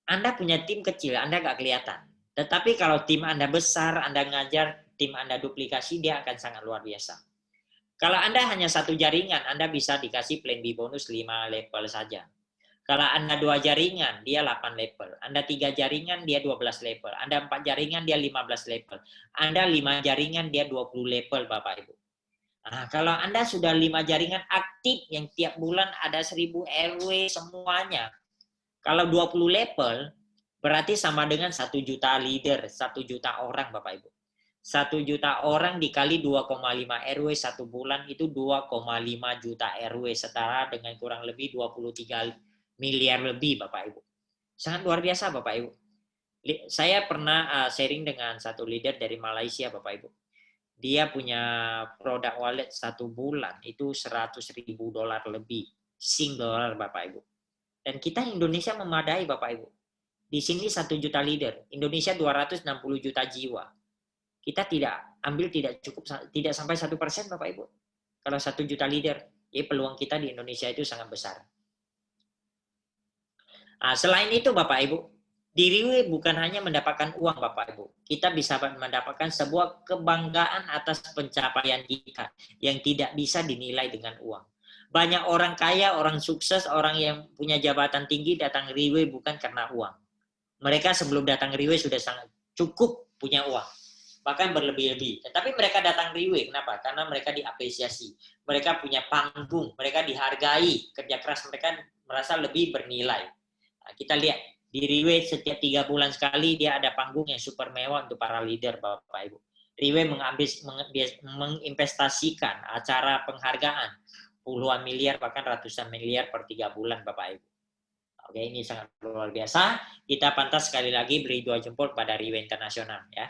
Anda punya tim kecil, Anda nggak kelihatan. Tetapi kalau tim Anda besar, Anda ngajar, tim Anda duplikasi, dia akan sangat luar biasa. Kalau Anda hanya 1 jaringan, Anda bisa dikasih plan B bonus 5 level saja. Kalau Anda 2 jaringan, dia 8 level. Anda 3 jaringan, dia 12 level. Anda 4 jaringan, dia 15 level. Anda 5 jaringan, dia 20 level, Bapak Ibu. Nah, kalau Anda sudah 5 jaringan aktif yang tiap bulan ada 1000 RW semuanya. Kalau 20 level, berarti sama dengan 1 juta leader, 1 juta orang, Bapak Ibu. 1 juta orang dikali 2,5 RW 1 bulan itu 2,5 juta RW, setara dengan kurang lebih 23 miliar lebih Bapak Ibu. Sangat luar biasa Bapak Ibu. Saya pernah sharing dengan satu leader dari Malaysia Bapak Ibu. Dia punya produk wallet 1 bulan itu $100.000 lebih. Sing dollar Bapak Ibu. Dan kita Indonesia memadai Bapak Ibu. Di sini 1 juta leader. Indonesia 260 juta jiwa. Kita tidak cukup, tidak sampai 1% Bapak Ibu. Kalau 1 juta leader, ya peluang kita di Indonesia itu sangat besar. Nah, selain itu Bapak Ibu, di Riwe bukan hanya mendapatkan uang Bapak Ibu. Kita bisa mendapatkan sebuah kebanggaan atas pencapaian kita yang tidak bisa dinilai dengan uang. Banyak orang kaya, orang sukses, orang yang punya jabatan tinggi datang Riwe bukan karena uang. Mereka sebelum datang Riwe sudah sangat cukup punya uang. Bahkan berlebih-lebih. Tetapi mereka datang Riwe, kenapa? Karena mereka diapresiasi. Mereka punya panggung, mereka dihargai. Kerja keras mereka merasa lebih bernilai. Kita lihat di Riwe setiap 3 bulan sekali dia ada panggung yang super mewah untuk para leader Bapak Ibu. Riwe menginvestasikan acara penghargaan puluhan miliar bahkan ratusan miliar per 3 bulan Bapak Ibu. Oke, ini sangat luar biasa. Kita pantas sekali lagi beri 2 jempol pada Riwe Internasional ya.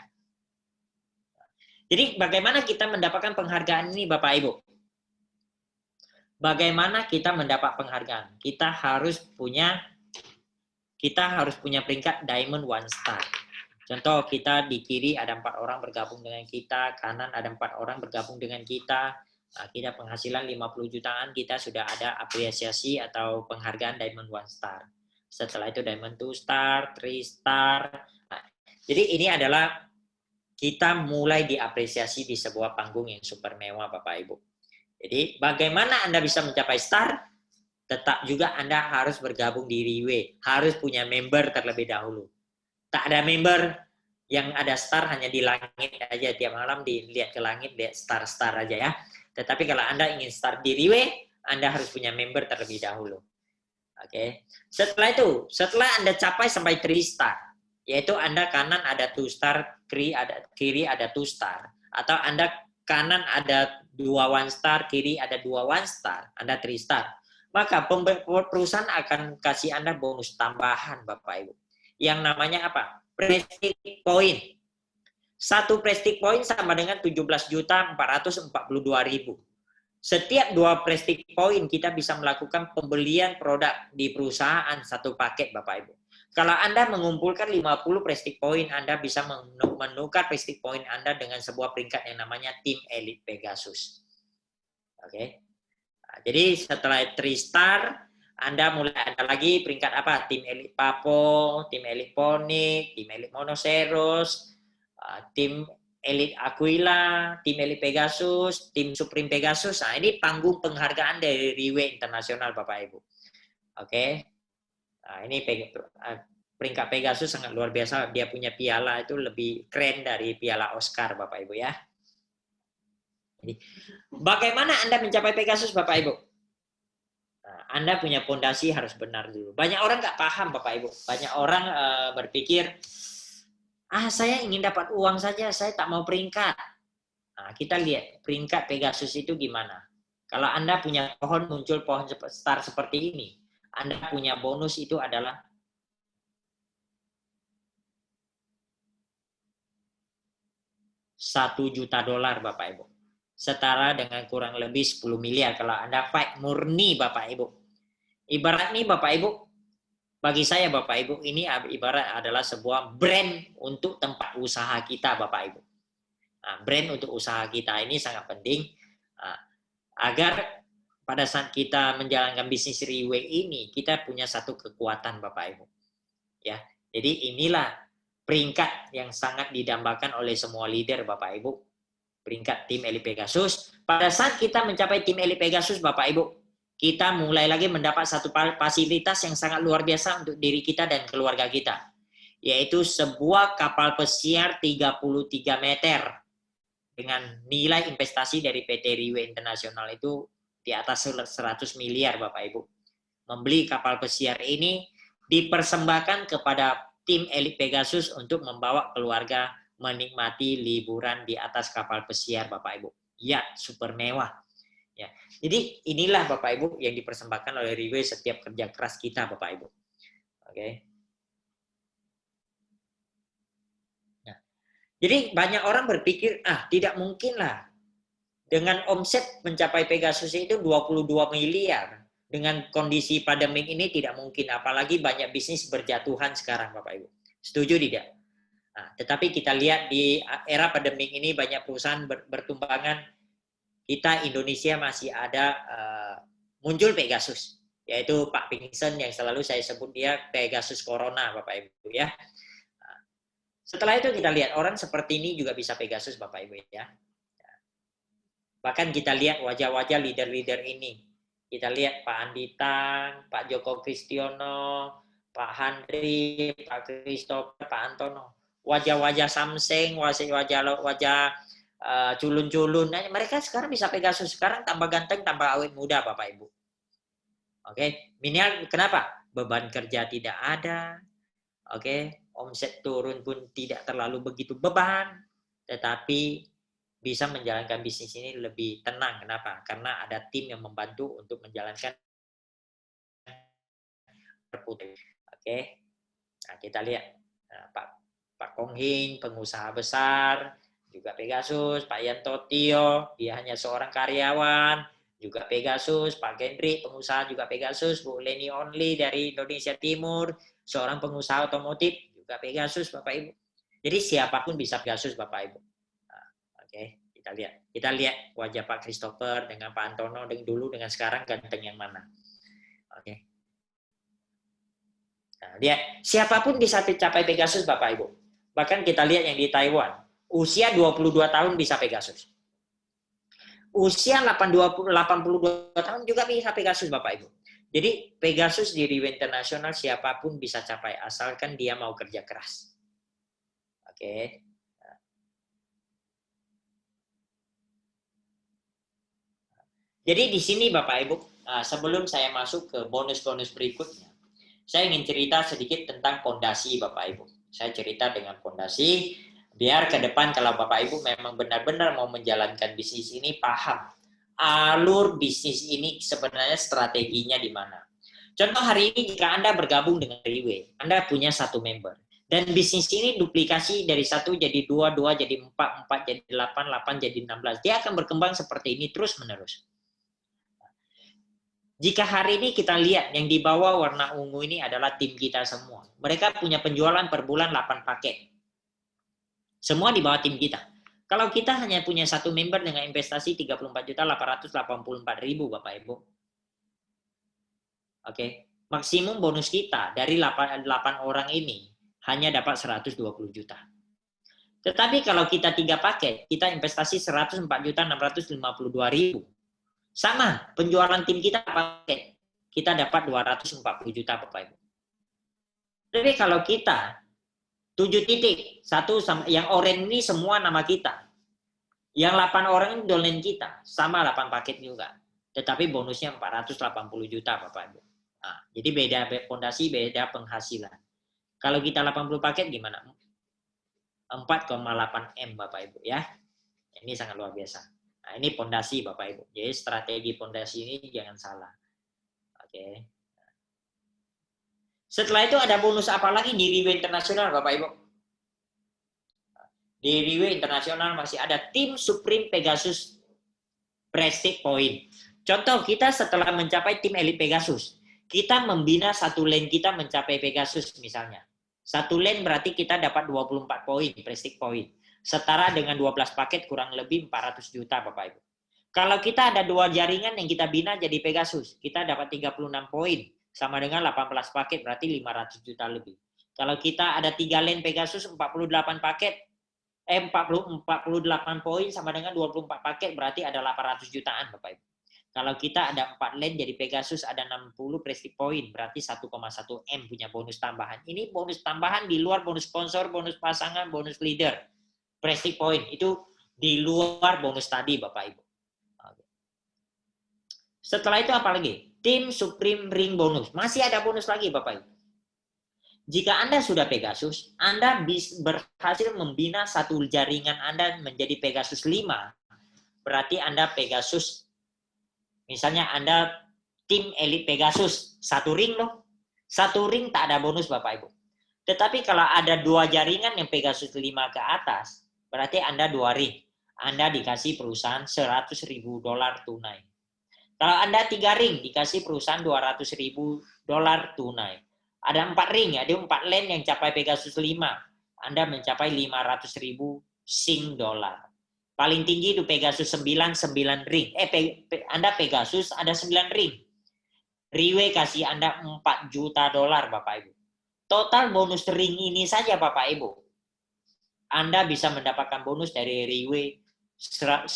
Jadi bagaimana kita mendapatkan penghargaan ini Bapak Ibu? Bagaimana kita mendapat penghargaan? Kita harus punya peringkat Diamond 1 Star. Contoh kita di kiri ada 4 orang bergabung dengan kita, kanan ada 4 orang bergabung dengan kita. Nah, kita penghasilan 50 jutaan, kita sudah ada apresiasi atau penghargaan Diamond 1 Star. setelah itu Diamond 2 Star, 3 Star. Nah, jadi ini adalah kita mulai diapresiasi di sebuah panggung yang super mewah, Bapak Ibu. Jadi bagaimana Anda bisa mencapai star? Tetap juga Anda harus bergabung di Riwe, harus punya member terlebih dahulu. Tak ada member yang ada star hanya di langit aja, tiap malam dilihat ke langit, lihat star-star aja ya. Tetapi kalau Anda ingin star di Riwe, Anda harus punya member terlebih dahulu. Oke. Setelah itu, setelah Anda capai sampai 3 star, yaitu Anda kanan ada 2 star, kiri ada 2 star, atau Anda kanan ada 2 1 star, kiri ada 2 1 star, Anda 3 star. Maka perusahaan akan kasih Anda bonus tambahan, Bapak Ibu. Yang namanya apa? Prestige Point. Satu Prestige Point sama dengan 17.442.000. Setiap 2 Prestige Point kita bisa melakukan pembelian produk di perusahaan satu paket, Bapak Ibu. Kalau Anda mengumpulkan 50 Prestige Point, Anda bisa menukar Prestige Point Anda dengan sebuah peringkat yang namanya Tim Elite Pegasus. Oke. Nah, jadi setelah 3 star, Anda mulai ada lagi peringkat apa? Tim Elite Papo, Tim Elite Ponic, Tim Elite Monoceros, Tim Elite Aquila, Tim Elite Pegasus, Tim Supreme Pegasus. Nah, ini panggung penghargaan dari Riwe Internasional, Bapak Ibu. Oke. Nah, ini peringkat Pegasus sangat luar biasa. Dia punya piala itu lebih keren dari piala Oscar, Bapak Ibu ya. Jadi, bagaimana Anda mencapai Pegasus, Bapak Ibu? Nah, Anda punya fondasi harus benar dulu. Banyak orang nggak paham, Bapak Ibu. Banyak orang berpikir, saya ingin dapat uang saja, saya tak mau peringkat. Nah, kita lihat peringkat Pegasus itu gimana. Kalau Anda punya pohon, muncul pohon star seperti ini, Anda punya bonus itu adalah $1 juta, Bapak Ibu. Setara dengan kurang lebih 10 miliar kalau Anda fight murni, Bapak Ibu. Ibarat nih, Bapak Ibu, bagi saya, Bapak Ibu, ini ibarat adalah sebuah brand untuk tempat usaha kita, Bapak Ibu. Nah, brand untuk usaha kita ini sangat penting agar pada saat kita menjalankan bisnis Riwe ini, kita punya satu kekuatan, Bapak Ibu. Ya, jadi inilah peringkat yang sangat didambakan oleh semua leader, Bapak Ibu. Peringkat Tim Elite Pegasus. Pada saat kita mencapai Tim Elite Pegasus, Bapak Ibu, kita mulai lagi mendapat satu fasilitas yang sangat luar biasa untuk diri kita dan keluarga kita, yaitu sebuah kapal pesiar 33 meter dengan nilai investasi dari PT Riwe Internasional itu di atas 100 miliar, Bapak Ibu. Membeli kapal pesiar ini dipersembahkan kepada Tim Elite Pegasus untuk membawa keluarga menikmati liburan di atas kapal pesiar, Bapak Ibu. Ya, super mewah. Ya. Jadi inilah Bapak Ibu yang dipersembahkan oleh Riwe setiap kerja keras kita, Bapak Ibu. Oke. Nah, jadi banyak orang berpikir, tidak mungkin lah dengan omset mencapai Pegasus itu 22 miliar. Dengan kondisi pandemik ini tidak mungkin, apalagi banyak bisnis berjatuhan sekarang, Bapak Ibu. Setuju tidak? Nah, tetapi kita lihat di era pandemik ini banyak perusahaan bertumbangan. Kita Indonesia masih ada muncul Pegasus, yaitu Pak Pinkston yang selalu saya sebut dia Pegasus Corona, Bapak Ibu ya. Nah, setelah itu kita lihat orang seperti ini juga bisa Pegasus, Bapak Ibu ya. Bahkan kita lihat wajah-wajah leader-leader ini. Kita lihat Pak Anditang, Pak Joko Kristiono, Pak Handri, Pak Christopher, Pak Antono. Wajah-wajah Samseng, wajah culun-culun. Nah, mereka sekarang bisa Pegasus. Sekarang tambah ganteng, tambah awet muda, Bapak Ibu. Oke, minimal kenapa? Beban kerja tidak ada. Oke, omset turun pun tidak terlalu begitu beban, tetapi bisa menjalankan bisnis ini lebih tenang. Kenapa? Karena ada tim yang membantu untuk menjalankan. Oke, nah, kita lihat Pak Kong Hing, pengusaha besar, juga Pegasus. Pak Yanto Tio, dia hanya seorang karyawan, juga Pegasus. Pak Gendri, pengusaha juga Pegasus. Bu Leni Only dari Indonesia Timur, seorang pengusaha otomotif, juga Pegasus, Bapak Ibu. Jadi siapapun bisa Pegasus, Bapak Ibu. Nah, oke, kita lihat. Kita lihat wajah Pak Christopher dengan Pak Antono dulu dengan sekarang ganteng yang mana. Oke. Nah, lihat, siapapun bisa capai Pegasus, Bapak Ibu. Bahkan kita lihat yang di Taiwan, usia 22 tahun bisa Pegasus. Usia 82 tahun juga bisa Pegasus, Bapak Ibu. Jadi Pegasus di Riwe Internasional siapapun bisa capai, asalkan dia mau kerja keras. Oke. Jadi di sini Bapak Ibu, sebelum saya masuk ke bonus-bonus berikutnya, saya ingin cerita sedikit tentang fondasi Bapak Ibu. Saya cerita dengan fondasi, biar ke depan kalau Bapak Ibu memang benar-benar mau menjalankan bisnis ini, paham alur bisnis ini sebenarnya strateginya di mana. Contoh hari ini jika Anda bergabung dengan Riwe, Anda punya 1 member. Dan bisnis ini duplikasi dari 1 jadi 2, 2 jadi 4, 4 jadi 8, 8 jadi 16. Dia akan berkembang seperti ini terus-menerus. Jika hari ini kita lihat yang di bawah warna ungu ini adalah tim kita semua. Mereka punya penjualan per bulan 8 paket. Semua di bawah tim kita. Kalau kita hanya punya 1 member dengan investasi 34.884.000 Bapak Ibu. Oke. Maksimum bonus kita dari 8 orang ini hanya dapat 120 juta. Tetapi kalau kita 3 paket, kita investasi 104.652.000. Sama, penjualan tim kita paket. Kita dapat 240 juta Bapak Ibu. Tapi kalau kita 7 titik, 1 sama yang oranye ini semua nama kita. Yang 8 orang ini dolen kita, sama 8 paket juga. Tetapi bonusnya 480 juta Bapak Ibu. Nah, jadi beda fondasi, beda penghasilan. Kalau kita 80 paket gimana? 4,8 M Bapak Ibu ya. Ini sangat luar biasa. Nah, ini fondasi Bapak Ibu. Jadi strategi fondasi ini jangan salah. Oke. Setelah itu ada bonus apa lagi di Riwe Internasional Bapak Ibu? Di Riwe Internasional masih ada tim Supreme Pegasus Prestige Point. Contoh kita setelah mencapai tim Elite Pegasus, kita membina 1 lane kita mencapai Pegasus misalnya. 1 lane berarti kita dapat 24 poin, Prestige Point. Setara dengan 12 paket kurang lebih 400 juta Bapak Ibu. Kalau kita ada 2 jaringan yang kita bina jadi Pegasus, kita dapat 36 poin. Sama dengan 18 paket berarti 500 juta lebih. Kalau kita ada 3 lane Pegasus 48 paket, 48 poin sama dengan 24 paket berarti ada 800 jutaan Bapak Ibu. Kalau kita ada 4 lane jadi Pegasus ada 60 Prestige Point berarti 1,1 M punya bonus tambahan. Ini bonus tambahan di luar bonus sponsor, bonus pasangan, bonus leader. Prestige Point itu di luar bonus tadi Bapak Ibu. Setelah itu apa lagi? Tim Supreme Ring Bonus. Masih ada bonus lagi Bapak Ibu. Jika Anda sudah Pegasus, Anda berhasil membina 1 jaringan Anda menjadi Pegasus 5. Berarti Anda Pegasus, misalnya Anda tim Elite Pegasus, 1 ring loh. 1 ring tak ada bonus Bapak Ibu. Tetapi kalau ada 2 jaringan yang Pegasus 5 ke atas, berarti Anda 2 ring. Anda dikasih perusahaan $100.000 tunai. Kalau Anda 3 ring, dikasih perusahaan $200.000 tunai. Ada 4 ring, ada 4 lane yang capai Pegasus 5. Anda mencapai $500.000 Sing dollar. Paling tinggi itu Pegasus 9 ring. Anda Pegasus ada 9 ring. Riwe kasih Anda $4 juta Bapak Ibu. Total bonus ring ini saja Bapak Ibu. Anda bisa mendapatkan bonus dari Riwe $10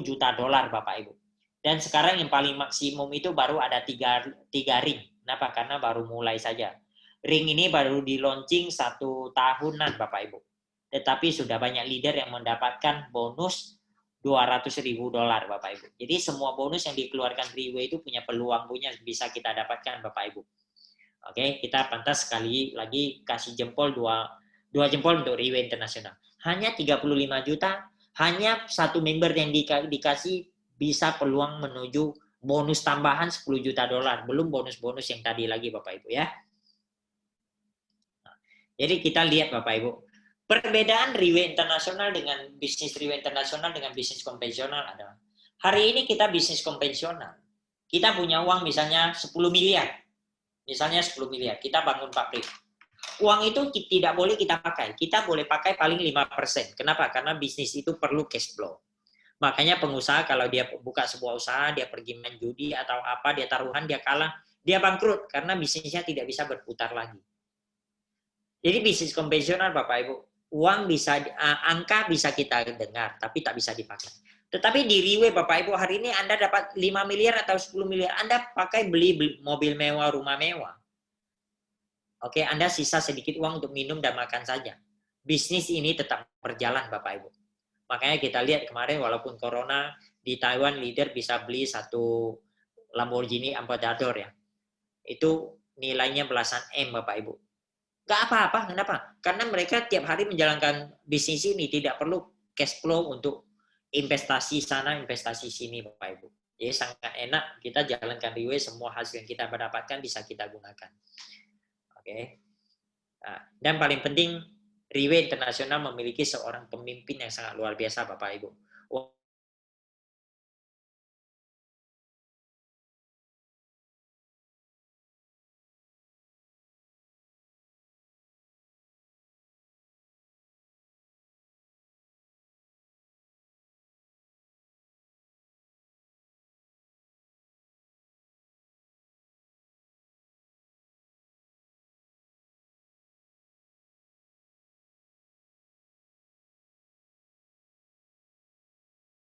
juta Bapak Ibu. Dan sekarang yang paling maksimum itu baru ada 3 ring. Kenapa? Karena baru mulai saja. Ring ini baru di launching 1 tahunan Bapak Ibu. Tetapi sudah banyak leader yang mendapatkan bonus $200.000 Bapak Ibu. Jadi semua bonus yang dikeluarkan Riwe itu punya peluang bisa kita dapatkan Bapak Ibu. Oke, kita pantas sekali lagi kasih jempol 2 jempol untuk Riwe Internasional. Hanya 35 juta, hanya 1 member yang dikasih bisa peluang menuju bonus tambahan $10 juta. Belum bonus-bonus yang tadi lagi Bapak Ibu ya. Jadi kita lihat Bapak Ibu. Perbedaan Riwe Internasional dengan bisnis Riwe Internasional dengan bisnis konvensional adalah hari ini kita bisnis konvensional. Kita punya uang misalnya 10 miliar. Misalnya 10 miliar, kita bangun pabrik. Uang itu tidak boleh kita pakai. Kita boleh pakai paling 5%. Kenapa? Karena bisnis itu perlu cash flow. Makanya pengusaha kalau dia buka sebuah usaha, dia pergi main judi atau apa, dia taruhan, dia kalah, dia bangkrut karena bisnisnya tidak bisa berputar lagi. Jadi bisnis konvensional Bapak Ibu, uang bisa, angka bisa kita dengar, tapi tak bisa dipakai. Tetapi di Riwe Bapak Ibu, hari ini Anda dapat 5 miliar atau 10 miliar, Anda pakai beli mobil mewah, rumah mewah. Oke, Anda sisa sedikit uang untuk minum dan makan saja. Bisnis ini tetap berjalan Bapak Ibu. Makanya kita lihat kemarin walaupun corona, di Taiwan leader bisa beli satu Lamborghini Aventador ya. Itu nilainya belasan M Bapak Ibu. Gak apa-apa, kenapa? Karena mereka tiap hari menjalankan bisnis ini, tidak perlu cash flow untuk investasi sana, investasi sini Bapak Ibu. Jadi sangat enak kita jalankan Riwe, semua hasil yang kita mendapatkan bisa kita gunakan. Oke. Nah, dan paling penting, Riwe Internasional memiliki seorang pemimpin yang sangat luar biasa Bapak Ibu.